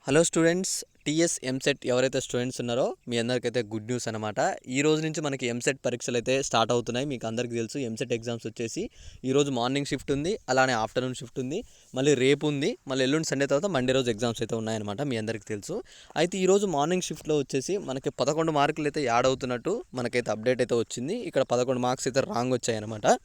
Hello students, TS EAMCET ఎవరైతే students ఉన్నారో మీ అందరికైతే good news అనమాట. ఈ రోజు నుంచి మనకి ఎంసెట్ పరీక్షలు అయితే స్టార్ట్ అవుతున్నాయి. మీకు అందరికీ తెలుసు ఎంసెట్ ఎగ్జామ్స్ వచ్చేసి ఈరోజు మార్నింగ్ షిఫ్ట్ ఉంది, అలానే ఆఫ్టర్నూన్ షిఫ్ట్ ఉంది, మళ్ళీ రేపు ఉంది, మళ్ళీ ఎల్లుండి సండే తర్వాత మండే రోజు ఎగ్జామ్స్ అయితే ఉన్నాయన్నమాట. మీ అందరికీ తెలుసు. అయితే ఈరోజు మార్నింగ్ షిఫ్ట్లో వచ్చేసి మనకి 11 మార్కులు అయితే యాడ్ అవుతున్నట్టు మనకైతే అప్డేట్ అయితే వచ్చింది. ఇక్కడ 11 మార్క్స్ అయితే రాంగ్ వచ్చాయి అనమాట.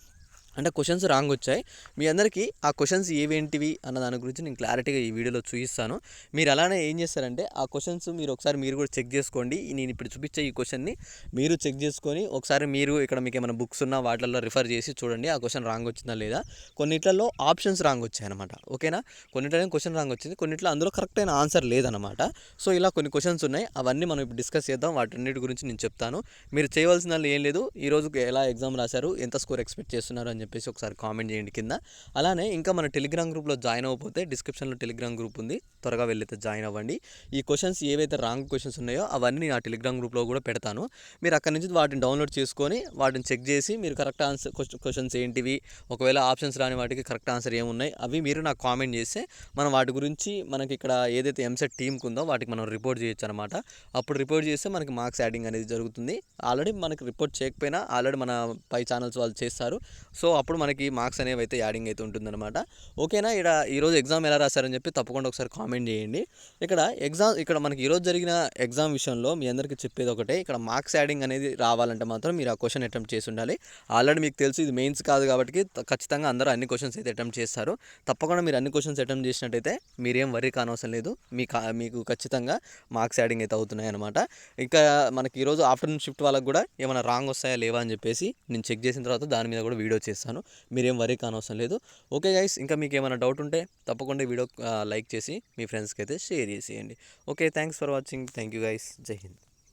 అంటే క్వశ్చన్స్ రాంగ్ వచ్చాయి. మీ అందరికీ ఆ క్వశ్చన్స్ ఏవేంటివి అన్న దాని గురించి నేను క్లారిటీగా ఈ వీడియోలో చూపిస్తాను. మీరు అలానే ఏం చేస్తారంటే ఆ క్వశ్చన్స్ మీరు కూడా చెక్ చేసుకోండి. నేను ఇప్పుడు చూపించే ఈ క్వశ్చన్ని మీరు చెక్ చేసుకొని ఒకసారి మీరు ఇక్కడ మీకు ఏమైనా బుక్స్ ఉన్నా వాటిల్లో రిఫర్ చేసి చూడండి ఆ క్వశ్చన్ రాంగ్ వచ్చిందా లేదా. కొన్నిట్లలో ఆప్షన్స్ రాంగ్ వచ్చాయి అనమాట. ఓకేనా, కొన్నిట్లలో క్వశ్చన్ రాంగ్ వచ్చింది, కొన్నిట్లో అందులో కరెక్ట్ అయిన ఆన్సర్ లేదనమాట. సో ఇలా కొన్ని క్వశ్చన్స్ ఉన్నాయి, అవన్నీ మనం ఇప్పుడు డిస్కస్ చేద్దాం. వాటన్నిటి గురించి నేను చెప్తాను. మీరు చేయవలసిన ఏం లేదు, ఈరోజు ఎలా ఎగ్జామ్ రాశారు, ఎంత స్కోర్ ఎక్స్పెక్ట్ చేస్తున్నారు అని చెప్పేసి ఒకసారి కామెంట్ చేయండి కింద. అలానే ఇంకా మన టెలిగ్రామ్ గ్రూప్లో జాయిన్ అవ్వకపోతే డిస్క్రిప్షన్లో టెలిగ్రామ్ గ్రూప్ ఉంది, త్వరగా వెళ్ళైతే జాయిన్ అవ్వండి. ఈ క్వశ్చన్స్ ఏవైతే రాంగ్ క్వశ్చన్స్ ఉన్నాయో అవన్నీ ఆ టెలిగ్రామ్ గ్రూప్లో కూడా పెడతాను. మీరు అక్కడి నుంచి వాటిని డౌన్లోడ్ చేసుకొని వాటిని చెక్ చేసి మీరు కరెక్ట్ ఆన్సర్ క్వశ్చన్స్ ఏంటివి, ఒకవేళ ఆప్షన్స్ రాని వాటికి కరెక్ట్ ఆన్సర్ ఏమున్నాయి అవి మీరు నాకు కామెంట్ చేస్తే మనం వాటి గురించి మనకి ఇక్కడ ఏదైతే ఎంసెట్ టీమ్కి ఉందో వాటికి మనం రిపోర్ట్ చేయొచ్చు అనమాట. అప్పుడు రిపోర్ట్ చేస్తే మనకి మార్క్స్ యాడింగ్ అనేది జరుగుతుంది. ఆల్రెడీ మనకి రిపోర్ట్ చేయకపోయినా ఆల్రెడీ మన పై ఛానల్స్ వాళ్ళు చేస్తారు. సో అప్పుడు మనకి మార్క్స్ అనేవి అయితే యాడింగ్ అయితే ఉంటుందన్నమాట. ఓకేనా, ఈరోజు ఎగ్జామ్ ఎలా రాశారని చెప్పి తప్పకుండా ఒకసారి కామెంట్ చేయండి. ఇక్కడ మనకి ఈరోజు జరిగిన ఎగ్జామ్ విషయంలో మీ అందరికీ చెప్పేది ఒకటే, ఇక్కడ మార్క్స్ యాడింగ్ అనేది రావాలంటే మాత్రం మీరు ఆ క్వశ్చన్ అటెంప్ట్ చేసి ఉండాలి. ఆల్రెడీ మీకు తెలుసు ఇది మెయిన్స్ కాదు కాబట్టి ఖచ్చితంగా అందరూ అన్ని క్వశ్చన్స్ అయితే అటెంప్ట్ చేస్తారు. తప్పకుండా మీరు అన్ని క్వశ్చన్స్ అటెంప్ట్ చేసినట్టయితే మీరేం వరీ కానవసరం లేదు, మీకు ఖచ్చితంగా మార్క్స్ యాడింగ్ అయితే అవుతున్నాయి అనమాట. ఇంకా మనకి ఈరోజు ఆఫ్టర్నూన్ షిఫ్ట్ వాళ్ళకి కూడా ఏమైనా రాంగ్ వస్తాయా లేవా అని చెప్పేసి నేను చెక్ చేసిన తర్వాత దాని మీద కూడా వీడియో చేస్తాను. మీరేం వరీ కానవసరం లేదు. ఓకే గైస్, ఇంకా మీకు ఏమైనా డౌట్ ఉంటే తప్పకుండా వీడియో లైక్ చేసి మీ ఫ్రెండ్స్కి అయితే షేర్ చేసేయండి. Okay, thanks for watching. Thank you guys. జై హింద్.